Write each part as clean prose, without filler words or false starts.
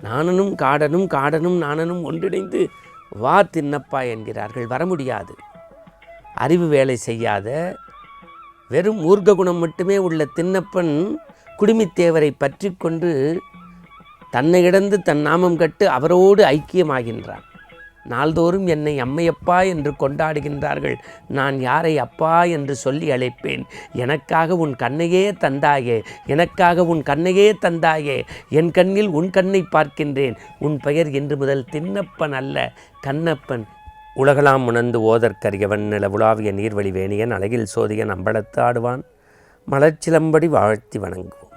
நாணனும் காடனும் காடனும் நாணனும் ஒன்றிணைந்து வா தின்னப்பா என்கிறார்கள். வர முடியாது. அறிவு வேலை செய்யாத வெறும் மூர்க்க குணம் மட்டுமே உள்ள தின்னப்பன் குடுமித்தேவரை பற்றி கொண்டு தன்னை இழந்து தன் நாமம் கட்டு அவரோடு ஐக்கியமாகின்றான். நாள்தோறும் என்னை அம்மையப்பா என்று கொண்டாடுகின்றார்கள். நான் யாரை அப்பா என்று சொல்லி அழைப்பேன்? எனக்காக உன் கண்ணையே தந்தாயே, எனக்காக உன் கண்ணையே தந்தாயே, என் கண்ணில் உன் கண்ணை பார்க்கின்றேன். உன் பெயர் இன்று முதல் தின்னப்பன் அல்ல, கண்ணப்பன். உலகலாம் உணர்ந்து ஓதற்கரியவன் நிலவுலாவிய நீர்வழி வேணியன் அழகில் சோதியன் அம்பலத்து ஆடுவான் மலர்ச்சிலம்படி வாழ்த்தி வணங்குவோம்.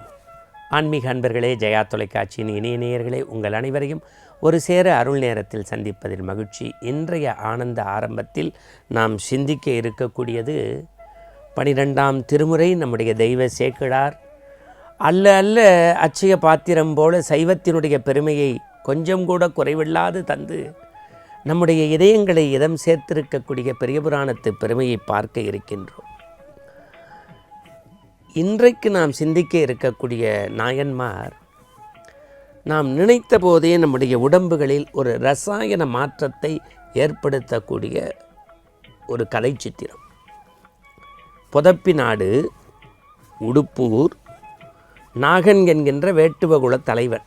ஆன்மீக அன்பர்களே, ஜெயா தொலைக்காட்சியின் இனிய நேயர்களே, உங்கள் அனைவரையும் ஒரு சேர அருள் நேரத்தில் சந்திப்பதில் மகிழ்ச்சி. இன்றைய ஆனந்த ஆரம்பத்தில் நாம் சிந்திக்க இருக்கக்கூடியது 12ஆம் திருமுறை. நம்முடைய தெய்வ சேக்கிழார் அல்ல அல்ல அச்சய பாத்திரம் போல சைவத்தினுடைய பெருமையை கொஞ்சம் கூட குறைவில்லாது தந்து நம்முடைய இதயங்களை இதம் சேர்த்திருக்கக்கூடிய பெரிய புராணத்து பெருமையை பார்க்க இருக்கின்றோம். இன்றைக்கு நாம் சிந்திக்க இருக்கக்கூடிய நாயன்மார் நாம் நினைத்த போதே நம்முடைய உடம்புகளில் ஒரு ரசாயன மாற்றத்தை ஏற்படுத்தக்கூடிய ஒரு கலை சித்திரம். பொதப்பிநாடு உடுப்பூர் நாகன் என்கின்ற வேட்டுவகுல தலைவன்.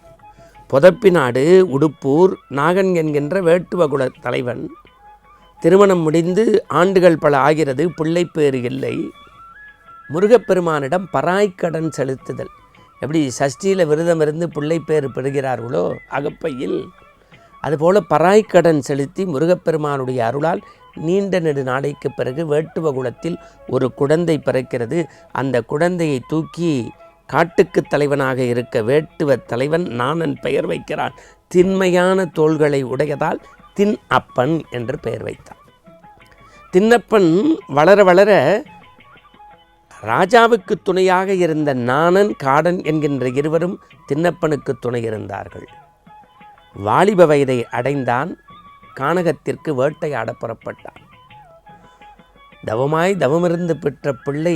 பொதப்பிநாடு உடுப்பூர் நாகன் என்கின்ற வேட்டுவகுல தலைவன் திருமணம் முடிந்து ஆண்டுகள் பல ஆகிறது. பிள்ளைப்பேறு இல்லை. முருகப்பெருமானிடம் பராய்க்கடன் செலுத்துதல். எப்படி சஷ்டியில் விரதம் இருந்து பிள்ளைப்பேறு பெறுகிறார்களோ அகப்பையில், அதுபோல் பராய்க்கடன் செலுத்தி முருகப்பெருமானுடைய அருளால் நீண்ட நெடு நாளைக்கு பிறகு வேட்டுவகுலத்தில் ஒரு குழந்தை பிறக்கிறது. அந்த குழந்தையை தூக்கி காட்டுக்கு தலைவனாக இருக்க வேட்டுவ தலைவன் நாணன் பெயர் வைக்கிறான். திண்மையான தோள்களை உடையதால் தின் அப்பன் என்று பெயர் வைத்தான். தின்னப்பன் வளர வளர ராஜாவுக்கு துணையாக இருந்த நாணன் காடன் என்கின்ற இருவரும் தின்னப்பனுக்கு துணை இருந்தார்கள். வாலிப வயதை அடைந்தான். கானகத்திற்கு வேட்டையாட புறப்பட்டான். தவமிருந்து பெற்ற பிள்ளை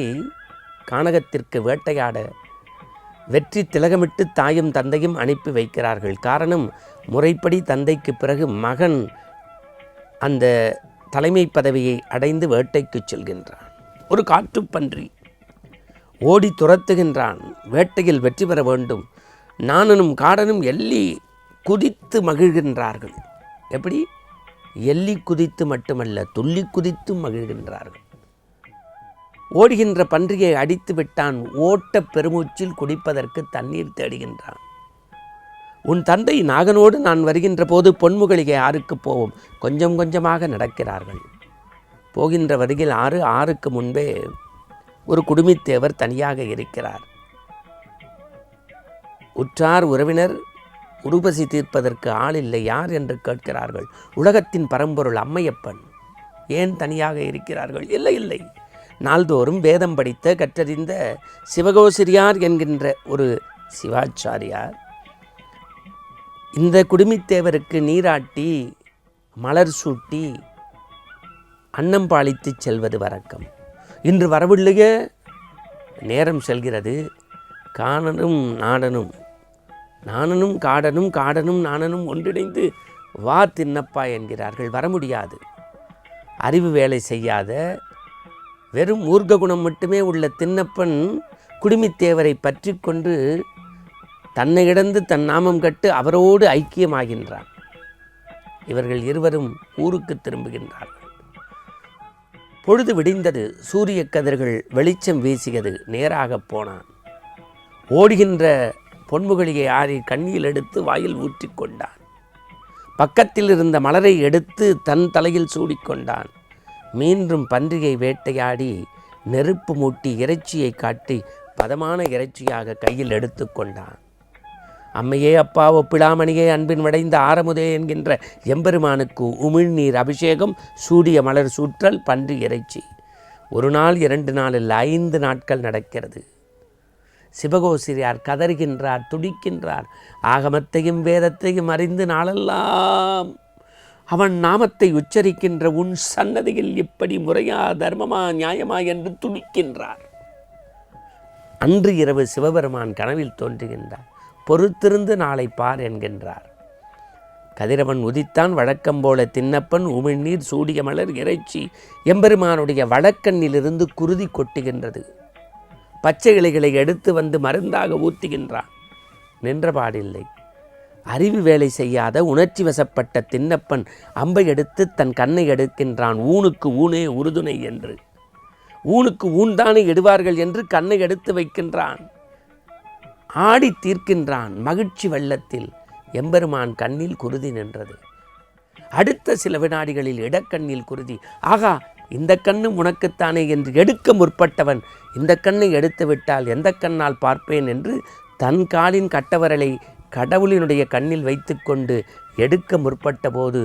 கானகத்திற்கு வேட்டையாட வெற்றி திலகமிட்டு தாயும் தந்தையும் அனுப்பி வைக்கிறார்கள். காரணம், முறைப்படி தந்தைக்கு பிறகு மகன் அந்த தலைமை பதவியை அடைந்து வேட்டைக்கு செல்கின்றான். ஒரு காட்டுப்பன்றி ஓடி துரத்துகின்றான். வேட்டையில் வெற்றி பெற வேண்டும். நாணனும் காடனும் எள்ளி குதித்து மகிழ்கின்றார்கள். எப்படி? எள்ளி குதித்து மட்டுமல்ல, துள்ளி குதித்து மகிழ்கின்றார்கள். ஓடுகின்ற பன்றியை அடித்து விட்டான். ஓட்ட பெருமூச்சில் குடிப்பதற்கு தண்ணீர் தேடுகின்றான். உன் தந்தை நாகனோடு நான் வருகின்ற போது பொன்முகலிகை ஆறுக்கு போவோம். கொஞ்சம் கொஞ்சமாக நடக்கிறார்கள். போகின்ற வருகில் ஆறுக்கு முன்பே ஒரு குடுமித்தேவர் தனியாக இருக்கிறார். உற்றார் உறவினர் உருபசி தீர்ப்பதற்கு ஆள் இல்லை. யார் என்று கேட்கிறார்கள். உலகத்தின் பரம்பொருள் அம்மையப்பன். ஏன் தனியாக இருக்கிறார்கள்? இல்லை, நாள்தோறும் வேதம் படித்த கற்றறிந்த சிவகோசிரியார் என்கின்ற ஒரு சிவாச்சாரியார் இந்த குடுமித்தேவருக்கு நீராட்டி மலர் சூட்டி அன்னம் பாலித்து செல்வது வழக்கம். இன்று வரவில்லையே. நேரம் செல்கிறது. காணனும் நாணனும் காடனும் நாணனும் ஒன்றிணைந்து வா தின்னப்பா என்கிறார்கள். வர முடியாது. அறிவு வேலை செய்யாத வெறும் மூர்க்க குணம் மட்டுமே உள்ள தின்னப்பன் குடுமித்தேவரை பற்றி கொண்டு தன்னை இழந்து தன் நாமம் கட்டு அவரோடு ஐக்கியமாகின்றான். இவர்கள் இருவரும் ஊருக்கு திரும்புகின்றார்கள். பொழுது விடிந்தது. சூரிய கதிர்கள் வெளிச்சம் வீசியது. நேராக போனான். ஓடுகின்ற பொன்முகலியை ஆறி கண்ணியில் எடுத்து வாயில் ஊற்றி கொண்டான். பக்கத்தில் இருந்த மலரை எடுத்து தன் தலையில் சூடிக்கொண்டான். மீண்டும் பன்றியை வேட்டையாடி நெருப்பு மூட்டி இறைச்சியை காட்டி பதமான இறைச்சியாக கையில் எடுத்து கொண்டான். அம்மையே அப்பா ஒப்பிடாமணியே அன்பின் வடைந்த ஆரமுதே என்கின்ற எம்பெருமானுக்கு உமிழ்நீர் அபிஷேகம், சூடிய மலர் சூற்றல், பன்றி இறைச்சி. ஒரு நாள் 2 நாள் இல்லை, 5 நாட்கள் நடக்கிறது. சிவகோசிரியார் கதறுகின்றார், துடிக்கின்றார். ஆகமத்தையும் வேதத்தையும் அறிந்து நாளெல்லாம் அவன் நாமத்தை உச்சரிக்கின்ற உன் சன்னதியில் இப்படி முறையா, தர்மமா, நியாயமா என்று துடிக்கின்றார். அன்று இரவு சிவபெருமான் கனவில் தோன்றுகின்றார். பொறுத்திருந்து நாளை பார் என்கின்றார். கதிரவன் உதித்தான் வழக்கம் போல தின்னப்பன் உமிழ்நீர் சூடிய மலர் இறைச்சி எம்பெருமானுடைய வழக்கண்ணிலிருந்து குருதி கொட்டுகின்றது. பச்சை இலைகளை எடுத்து வந்து மருந்தாக ஊற்றுகின்றான். நின்றபாடில்லை. அறிவு வேலை செய்யாத உணர்ச்சி வசப்பட்ட தின்னப்பன் அம்பை எடுத்து தன் கண்ணை எடுக்கின்றான். ஊனுக்கு ஊனே உறுதுணை என்று, ஊனுக்கு ஊன்தானே எடுவார்கள் என்று கண்ணை எடுத்து வைக்கின்றான். ஆடி தீர்க்கின்றான். மகிழ்ச்சி வெள்ளத்தில் எம்பெருமான் கண்ணில் குருதி நின்றது. அடுத்த சில வினாடிகளில் இடக்கண்ணில் குருதி. ஆகா, இந்த கண்ணும் உனக்குத்தானே என்று எடுக்க முற்பட்டவன், இந்த கண்ணை எடுத்து விட்டால் எந்த கண்ணால் பார்ப்பேன் என்று தன் காலின் கட்டவரலை கடவுளினுடைய கண்ணில் வைத்து கொண்டு எடுக்க முற்பட்ட போது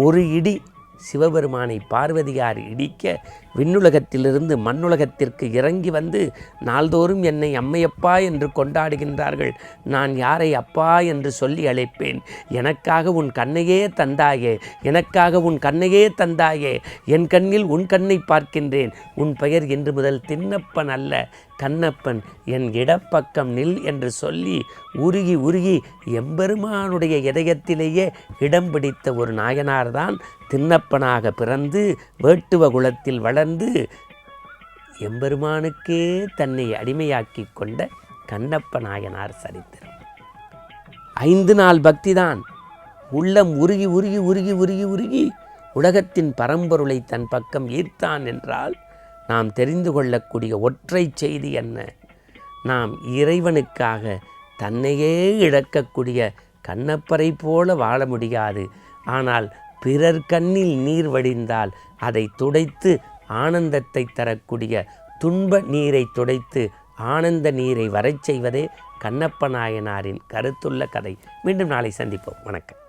ஒரு இடி சிவபெருமானை பார்வதியார் இடிக்க விண்ணுலகத்திலிருந்து மண்ணுலகத்திற்கு இறங்கி வந்து நாள்தோறும் என்னை அம்மையப்பா என்று கொண்டாடுகின்றார்கள். நான் யாரை அப்பா என்று சொல்லி அழைப்பேன்? எனக்காக உன் கண்ணையே தந்தாயே, எனக்காக உன் கண்ணையே தந்தாயே, என் கண்ணில் உன் கண்ணை பார்க்கின்றேன். உன் பெயர் இன்று முதல் தின்னப்பன் அல்ல, கண்ணப்பன், என் இடப்பக்கம் நில் என்று சொல்லி உருகி உருகி எம்பெருமானுடைய இதயத்திலேயே இடம் பிடித்த ஒரு நாயனார்தான் தின்னப்பனாக பிறந்து வேட்டுவ குலத்தில் வளர்ந்து எம்பெருமானுக்கே தன்னை அடிமையாக்கி கொண்ட கண்ணப்ப நாயனார் சரித்திரம். 5 நாள் பக்திதான். உள்ளம் உருகி உருகி உருகி உருகி உருகி உலகத்தின் பரம்பொருளை தன் பக்கம் ஈர்த்தான் என்றால் நாம் தெரிந்து கொள்ளக்கூடிய ஒற்றை செய்தி என்ன? நாம் இறைவனுக்காக தன்னையே இழக்கக்கூடிய கண்ணப்பரை போல வாழ முடியாது. ஆனால் பிறர் கண்ணில் நீர் வடிந்தால் அதை துடைத்து ஆனந்தத்தை தரக்கூடிய துன்ப நீரை துடைத்து ஆனந்த நீரை வரச் செய்வதே கண்ணப்ப நாயனாரின் கருத்துள்ள கதை. மீண்டும் நாளை சந்திப்போம். வணக்கம்.